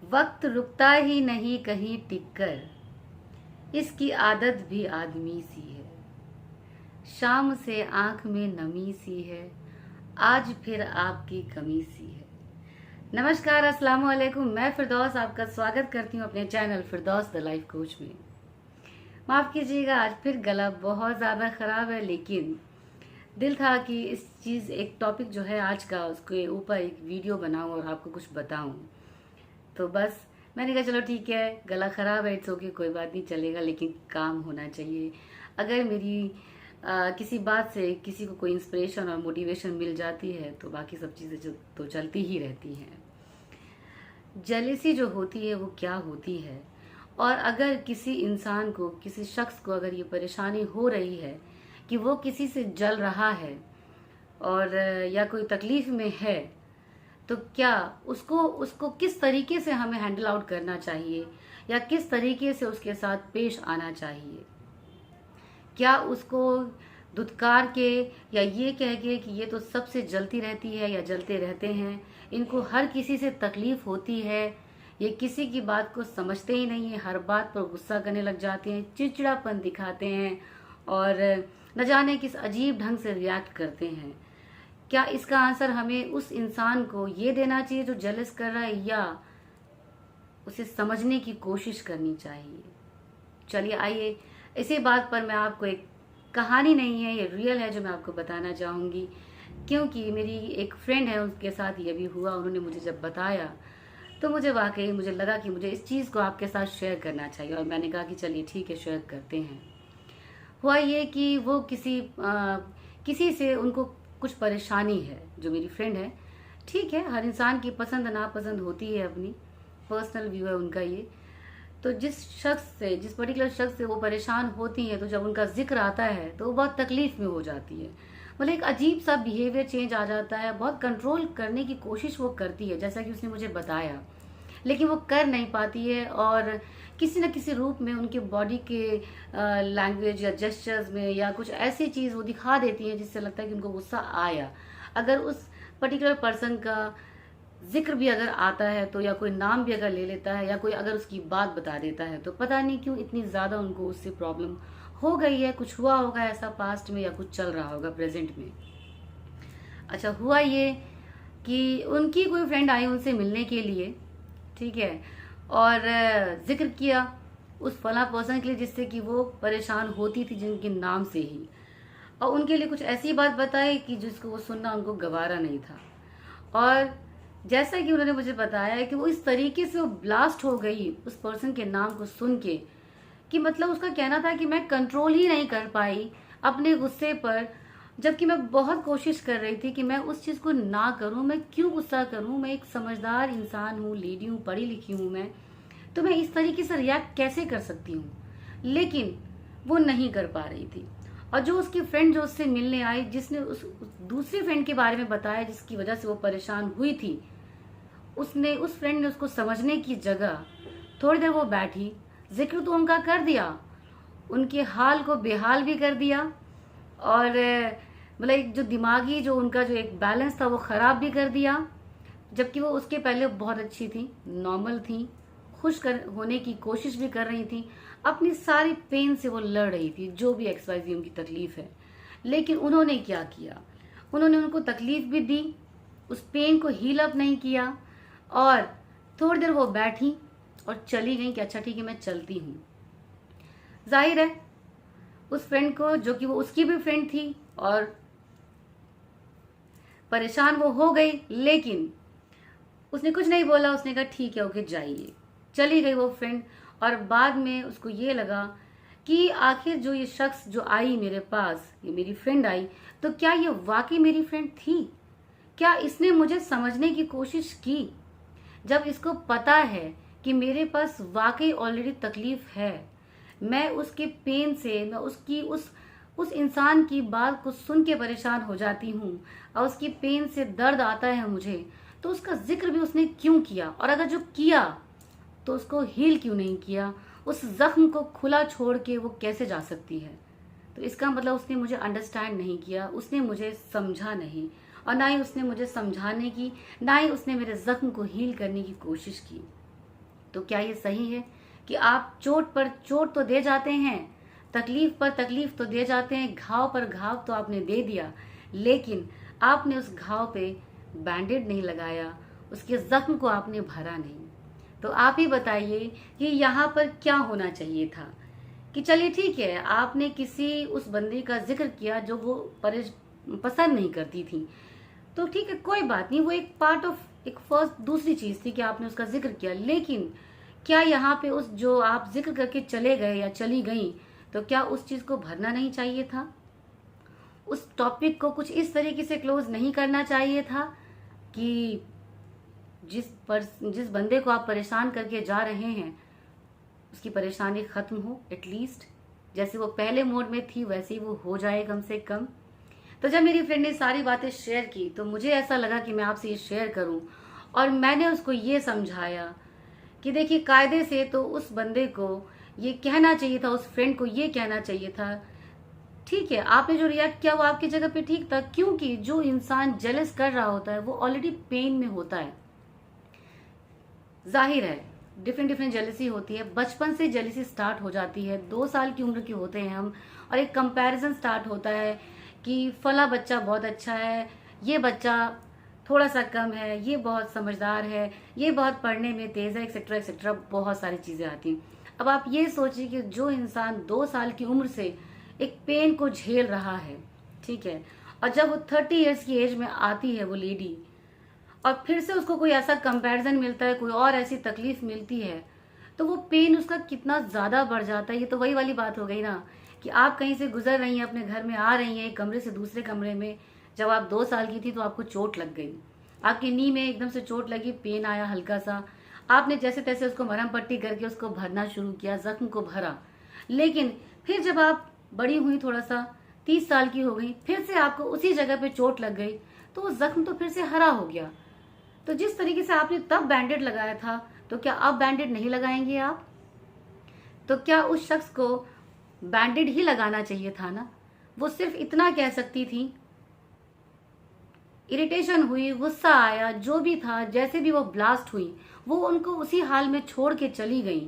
वक्त रुकता ही नहीं कहीं टिककर, इसकी आदत भी आदमी सी है। शाम से आंख में नमी सी है, आज फिर आपकी कमी सी है। नमस्कार, अस्सलाम वालेकुम। मैं फिरदौस आपका स्वागत करती हूँ अपने channel Firdaus the life coach में। माफ़ कीजिएगा, आज फिर गला बहुत ज़्यादा ख़राब है, लेकिन दिल था कि इस चीज़ एक टॉपिक जो है आज का, उसके ऊपर एक वीडियो बनाऊं और आपको कुछ बताऊं। तो बस मैंने कहा चलो ठीक है, गला ख़राब है, इट्स ओके, कोई बात नहीं, चलेगा, लेकिन काम होना चाहिए। अगर मेरी किसी बात से किसी को कोई इंस्पिरेशन और मोटिवेशन मिल जाती है तो बाकी सब चीज़ें जो तो चलती ही रहती हैं। जेलेसी जो होती है वो क्या होती है, और अगर किसी इंसान को, किसी शख्स को अगर ये परेशानी हो रही है कि वो किसी से जल रहा है और या कोई तकलीफ में है, तो क्या उसको उसको किस तरीके से हमें हैंडल आउट करना चाहिए या किस तरीके से उसके साथ पेश आना चाहिए। क्या उसको धुतकार के या ये कह के कि ये तो सबसे जलती रहती है या जलते रहते हैं, इनको हर किसी से तकलीफ होती है, ये किसी की बात को समझते ही नहीं है, हर बात पर गुस्सा करने लग जाते हैं, चिड़चिड़ापन दिखाते हैं और न जाने किस अजीब ढंग से रिएक्ट करते हैं। क्या इसका आंसर हमें उस इंसान को ये देना चाहिए जो जेलस कर रहा है, या उसे समझने की कोशिश करनी चाहिए? चलिए आइए, इसी बात पर मैं आपको एक कहानी नहीं है, ये रियल है जो मैं आपको बताना चाहूँगी, क्योंकि मेरी एक फ्रेंड है, उसके साथ ये भी हुआ। उन्होंने मुझे जब बताया तो मुझे लगा कि मुझे इस चीज़ को आपके साथ शेयर करना चाहिए, और मैंने कहा कि चलिए ठीक है, शेयर करते हैं। हुआ ये कि वो किसी से उनको कुछ परेशानी है, जो मेरी फ्रेंड है। ठीक है, हर इंसान की पसंद नापसंद होती है, अपनी पर्सनल व्यू है उनका ये। तो जिस पर्टिकुलर शख्स से वो परेशान होती है, तो जब उनका जिक्र आता है तो वो बहुत तकलीफ में हो जाती है। मतलब एक अजीब सा बिहेवियर चेंज आ जाता है, बहुत कंट्रोल करने की कोशिश वो करती है, जैसा कि उसने मुझे बताया, लेकिन वो कर नहीं पाती है, और किसी न किसी रूप में उनके बॉडी के लैंग्वेज या जेस्चर्स में या कुछ ऐसी चीज़ वो दिखा देती है जिससे लगता है कि उनको गुस्सा आया। अगर उस पर्टिकुलर पर्सन का जिक्र भी अगर आता है तो, या कोई नाम भी अगर ले लेता है, या कोई अगर उसकी बात बता देता है, तो पता नहीं क्यों इतनी ज़्यादा उनको उससे प्रॉब्लम हो गई है। कुछ हुआ होगा ऐसा पास्ट में, या कुछ चल रहा होगा प्रेजेंट में। अच्छा, हुआ ये कि उनकी कोई फ्रेंड आई उनसे मिलने के लिए, ठीक है, और जिक्र किया उस फला पर्सन के लिए जिससे कि वो परेशान होती थी, जिनके नाम से ही, और उनके लिए कुछ ऐसी बात बताई कि जिसको वो सुनना उनको गवारा नहीं था। और जैसा कि उन्होंने मुझे बताया है कि वो इस तरीके से वो ब्लास्ट हो गई उस पर्सन के नाम को सुन के, कि मतलब उसका कहना था कि मैं कंट्रोल ही नहीं कर पाई अपने गुस्से पर, जबकि मैं बहुत कोशिश कर रही थी कि मैं उस चीज़ को ना करूं। मैं क्यों गुस्सा करूं? मैं एक समझदार इंसान हूं, लेडी हूं, पढ़ी लिखी हूं मैं, तो मैं इस तरीके से रिएक्ट कैसे कर सकती हूँ? लेकिन वो नहीं कर पा रही थी। और जो उसकी फ्रेंड जो उससे मिलने आई, जिसने उस दूसरी फ्रेंड के बारे में बताया जिसकी वजह से वो परेशान हुई थी, उस फ्रेंड ने उसको समझने की जगह थोड़ी देर वो बैठी, जिक्र तो उनका कर दिया, उनके हाल को बेहाल भी कर दिया, और मतलब एक जो दिमागी जो उनका जो एक बैलेंस था वो खराब भी कर दिया। जबकि वो उसके पहले बहुत अच्छी थी, नॉर्मल थी, होने की कोशिश भी कर रही थी, अपनी सारी पेन से वो लड़ रही थी, जो भी XYZ उनकी तकलीफ है। लेकिन उन्होंने क्या किया? उन्होंने उनको तकलीफ भी दी, उस पेन को हील अप नहीं किया, और थोड़ी देर वो बैठी और चली गई कि अच्छा ठीक है, मैं चलती हूँ। जाहिर है उस फ्रेंड को, जो कि वो उसकी भी फ्रेंड थी, और परेशान वो हो गई, लेकिन उसने कुछ नहीं बोला। उसने कहा ठीक है, ओके, जाइए। चली गई वो फ्रेंड। और बाद में उसको ये लगा कि आखिर जो ये शख्स जो आई मेरे पास, ये मेरी फ्रेंड आई, तो क्या ये वाकई मेरी फ्रेंड थी? क्या इसने मुझे समझने की कोशिश की? जब इसको पता है कि मेरे पास वाकई ऑलरेडी तकलीफ है, मैं उसके पेन से, मैं उसकी उस इंसान की बात को सुन के परेशान हो जाती हूँ, और उसकी पेन से दर्द आता है मुझे, तो उसका जिक्र भी उसने क्यों किया? और अगर जो किया तो उसको हील क्यों नहीं किया? उस जख्म को खुला छोड़ के वो कैसे जा सकती है? तो इसका मतलब उसने मुझे अंडरस्टैंड नहीं किया, उसने मुझे समझा नहीं, और ना ही उसने मुझे समझाने की, ना ही उसने मेरे जख्म को हील करने की कोशिश की। तो क्या ये सही है कि आप चोट पर चोट तो दे जाते हैं, तकलीफ पर तकलीफ तो दे जाते हैं, घाव पर घाव तो आपने दे दिया, लेकिन आपने उस घाव पे बैंडेड नहीं लगाया, उसके जख्म को आपने भरा नहीं। तो आप ही बताइए कि यहाँ पर क्या होना चाहिए था कि चलिए ठीक है, आपने किसी उस बंदी का जिक्र किया जो वो पसंद नहीं करती थी, तो ठीक है, कोई बात नहीं, वो एक पार्ट ऑफ एक फर्स्ट दूसरी चीज थी कि आपने उसका जिक्र किया, लेकिन क्या यहाँ पे उस जो आप जिक्र करके चले गए या चली गई, तो क्या उस चीज को भरना नहीं चाहिए था? उस टॉपिक को कुछ इस तरीके से क्लोज नहीं करना चाहिए था कि जिस बंदे को आप परेशान करके जा रहे हैं उसकी परेशानी खत्म हो, एटलीस्ट जैसे वो पहले मोड में थी वैसे ही वो हो जाए कम से कम। तो जब मेरी फ्रेंड ने सारी बातें शेयर की तो मुझे ऐसा लगा कि मैं आपसे ये शेयर करूं, और मैंने उसको ये समझाया कि देखिए, कायदे से तो उस बंदे को ये कहना चाहिए था, उस फ्रेंड को ये कहना चाहिए था, ठीक है, आपने जो रिएक्ट किया वो आपकी जगह पे ठीक था, क्योंकि जो इंसान जेलस कर रहा होता है वो ऑलरेडी पेन में होता है। जाहिर है डिफरेंट डिफरेंट जेलसी होती है, बचपन से जेलसी स्टार्ट हो जाती है, 2 साल की उम्र के होते हैं हम, और एक कंपैरिजन स्टार्ट होता है कि फला बच्चा बहुत अच्छा है, ये बच्चा थोड़ा सा कम है, ये बहुत समझदार है, ये बहुत पढ़ने में तेज है, एक्सेट्रा एक्सेट्रा, बहुत सारी चीजें आती हैं। अब आप ये सोचिए कि जो इंसान 2 साल की उम्र से एक पेन को झेल रहा है, ठीक है, और जब वो 30 ईयर्स की एज में आती है वो लेडी, और फिर से उसको कोई ऐसा कंपैरिजन मिलता है, कोई और ऐसी तकलीफ मिलती है, तो वो पेन उसका कितना ज्यादा बढ़ जाता है। ये तो वही वाली बात हो गई ना कि आप कहीं से गुजर रही हैं, अपने घर में आ रही हैं, एक कमरे से दूसरे कमरे में, जब आप 2 साल की थी तो आपको चोट लग गई, आपकी नी में एकदम से चोट लगी, पेन आया हल्का सा, आपने जैसे तैसे उसको मरहम पट्टी करके उसको भरना शुरू किया, जख्म को भरा, लेकिन फिर जब आप बड़ी हुई, थोड़ा सा 30 साल की हो गई, फिर से आपको उसी जगह पे चोट लग गई, तो वो जख्म तो फिर से हरा हो गया। तो जिस तरीके से आपने तब बैंडेड लगाया था, तो क्या अब बैंडेड नहीं लगाएंगे आप? तो क्या उस शख्स को बैंडेड ही लगाना चाहिए था ना? वो सिर्फ इतना कह सकती थी, इरिटेशन हुई, गुस्सा आया, जो भी था, जैसे भी वो ब्लास्ट हुई, वो उनको उसी हाल में छोड़ के चली गई।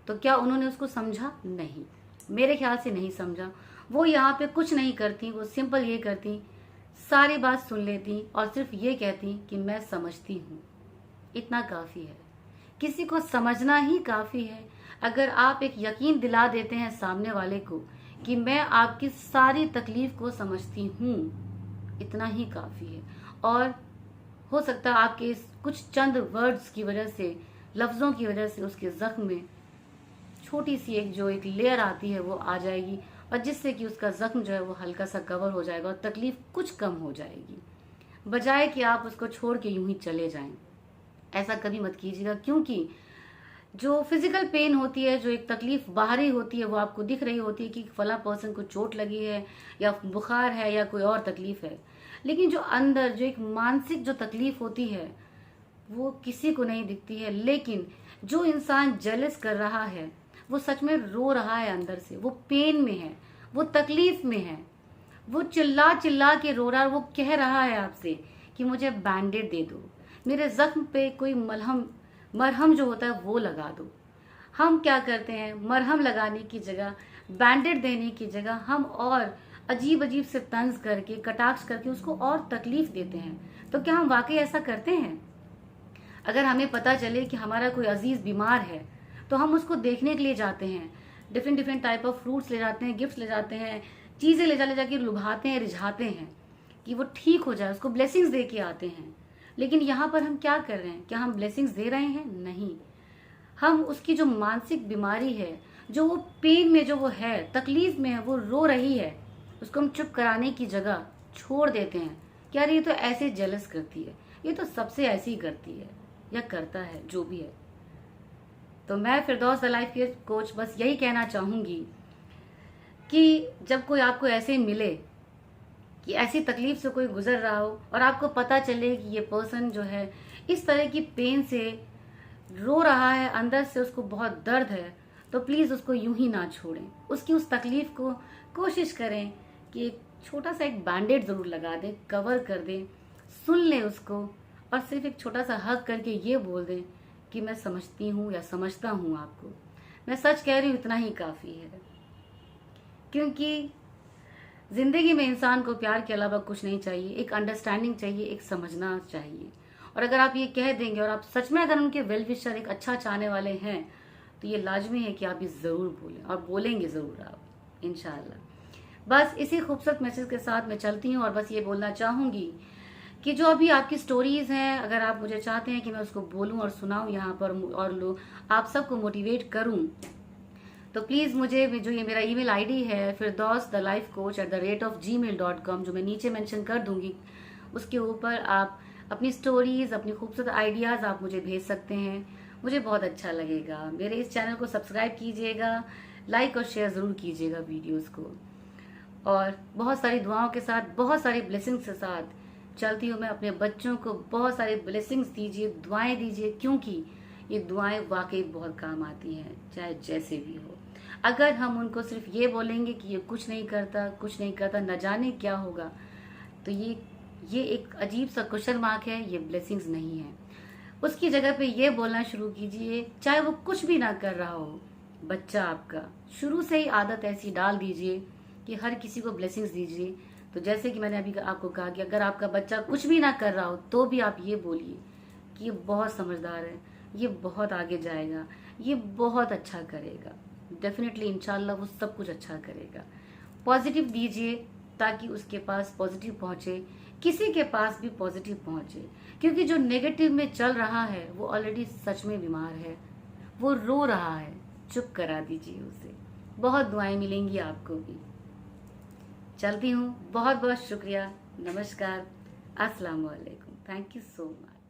तो क्या उन्होंने उसको समझा? नहीं, मेरे ख्याल से नहीं समझा। वो यहाँ पे कुछ नहीं करती, वो सिंपल ये करती, सारी बात सुन लेती और सिर्फ ये कहती कि मैं समझती हूँ, इतना काफी है। किसी को समझना ही काफी है। अगर आप एक यकीन दिला देते हैं सामने वाले को कि मैं आपकी सारी तकलीफ को समझती हूँ, इतना ही काफी है। और हो सकता है आपके इस कुछ चंद वर्ड्स की वजह से, लफ्जों की वजह से उसके जख्म में छोटी सी एक लेयर आती है वो आ जाएगी, और जिससे कि उसका जख्म जो है वो हल्का सा कवर हो जाएगा और तकलीफ कुछ कम हो जाएगी, बजाय कि आप उसको छोड़ के यूं ही चले जाएं। ऐसा कभी मत कीजिएगा, क्योंकि जो फिजिकल पेन होती है, जो एक तकलीफ बाहरी होती है, वो आपको दिख रही होती है कि फला पर्सन को चोट लगी है या बुखार है या कोई और तकलीफ है, लेकिन जो अंदर जो एक मानसिक जो तकलीफ होती है वो किसी को नहीं दिखती है। लेकिन जो इंसान जेलस कर रहा है वो सच में रो रहा है अंदर से, वो पेन में है, वो तकलीफ में है, वो चिल्ला चिल्ला के रो रहा है, वो कह रहा है आपसे कि मुझे बैंडेड दे दो, मेरे जख्म पे कोई मरहम जो होता है वो लगा दो। हम क्या करते हैं, मरहम लगाने की जगह, बैंडेड देने की जगह हम और अजीब अजीब से तंज करके, कटाक्ष करके उसको और तकलीफ देते हैं। तो क्या हम वाकई ऐसा करते हैं? अगर हमें पता चले कि हमारा कोई अजीज बीमार है तो हम उसको देखने के लिए जाते हैं, different different type of fruits ले जाते हैं, गिफ्ट्स ले जाते हैं, चीजें ले जाके लुभाते हैं, रिझाते हैं कि वो ठीक हो जाए, उसको ब्लेसिंग्स दे के आते हैं। लेकिन यहाँ पर हम क्या कर रहे हैं? क्या हम ब्लेसिंग्स दे रहे हैं? नहीं, हम उसकी जो मानसिक बीमारी है, जो वो पेन में जो वो है, तकलीफ में है, वो रो रही है, उसको हम चुप कराने की जगह छोड़ देते हैं कि यार ये तो ऐसे जेलस करती है, ये तो सबसे ऐसे ही करती है या करता है, जो भी है। तो मैं फिरदौस द लाइफ के कोच बस यही कहना चाहूंगी कि जब कोई आपको ऐसे मिले कि ऐसी तकलीफ से कोई गुजर रहा हो और आपको पता चले कि ये पर्सन जो है इस तरह की पेन से रो रहा है, अंदर से उसको बहुत दर्द है, तो प्लीज उसको यूं ही ना छोड़ें। उसकी उस तकलीफ को कोशिश करें कि एक छोटा सा एक बैंडेड जरूर लगा दें, कवर कर दें, सुन लें उसको, और सिर्फ एक छोटा सा हग करके ये बोल दें कि मैं समझती हूँ या समझता हूँ आपको। मैं सच कह रही हूँ, इतना ही काफ़ी है। क्योंकि ज़िंदगी में इंसान को प्यार के अलावा कुछ नहीं चाहिए, एक अंडरस्टैंडिंग चाहिए, एक समझना चाहिए। और अगर आप ये कह देंगे और आप सच में अगर उनके वेल विशर, एक अच्छा चाहने वाले हैं, तो ये लाजमी है कि आप ये ज़रूर बोलें, और बोलेंगे ज़रूर आप इंशाअल्लाह। बस इसी खूबसूरत मैसेज के साथ मैं चलती हूँ और बस ये बोलना चाहूँगी कि जो अभी आपकी स्टोरीज़ हैं, अगर आप मुझे चाहते हैं कि मैं उसको बोलूँ और सुनाऊँ यहाँ पर और आप सबको मोटिवेट करूँ, तो प्लीज़ मुझे जो ये मेरा ईमेल आईडी है firdouslifecoach@gmail.com, जो मैं नीचे मेंशन कर दूंगी, उसके ऊपर आप अपनी स्टोरीज़, अपनी खूबसूरत आइडियाज़ आप मुझे भेज सकते हैं। मुझे बहुत अच्छा लगेगा। मेरे इस चैनल को सब्सक्राइब कीजिएगा, लाइक और शेयर ज़रूर कीजिएगा वीडियोज़ को। और बहुत सारी दुआओं के साथ, बहुत सारी ब्लेसिंग्स के साथ चलती हूँ मैं। अपने बच्चों को बहुत सारी ब्लेसिंग्स दीजिए, दुआएं दीजिए, क्योंकि ये दुआएं वाकई बहुत काम आती हैं, चाहे जैसे भी हो। अगर हम उनको सिर्फ ये बोलेंगे कि ये कुछ नहीं करता, कुछ नहीं करता, न जाने क्या होगा, तो ये एक अजीब सा क्वेश्चन मार्क है, ये ब्लेसिंग्स नहीं है। उसकी जगह पे ये बोलना शुरू कीजिए, चाहे वो कुछ भी ना कर रहा हो बच्चा आपका, शुरू से ही आदत ऐसी डाल दीजिए कि हर किसी को ब्लेसिंग्स दीजिए। तो जैसे कि मैंने अभी आपको कहा कि अगर आपका बच्चा कुछ भी ना कर रहा हो, तो भी आप ये बोलिए कि ये बहुत समझदार है, ये बहुत आगे जाएगा, ये बहुत अच्छा करेगा, डेफिनेटली इंशाल्लाह वो सब कुछ अच्छा करेगा। पॉजिटिव दीजिए ताकि उसके पास पॉजिटिव पहुंचे, किसी के पास भी पॉजिटिव पहुंचे। क्योंकि जो नेगेटिव में चल रहा है वो ऑलरेडी सच में बीमार है, वो रो रहा है, चुप करा दीजिए उसे। बहुत दुआएं मिलेंगी आपको भी। चलती हूँ, बहुत बहुत शुक्रिया, नमस्कार, अस्सलाम वालेकुम, थैंक यू सो मच।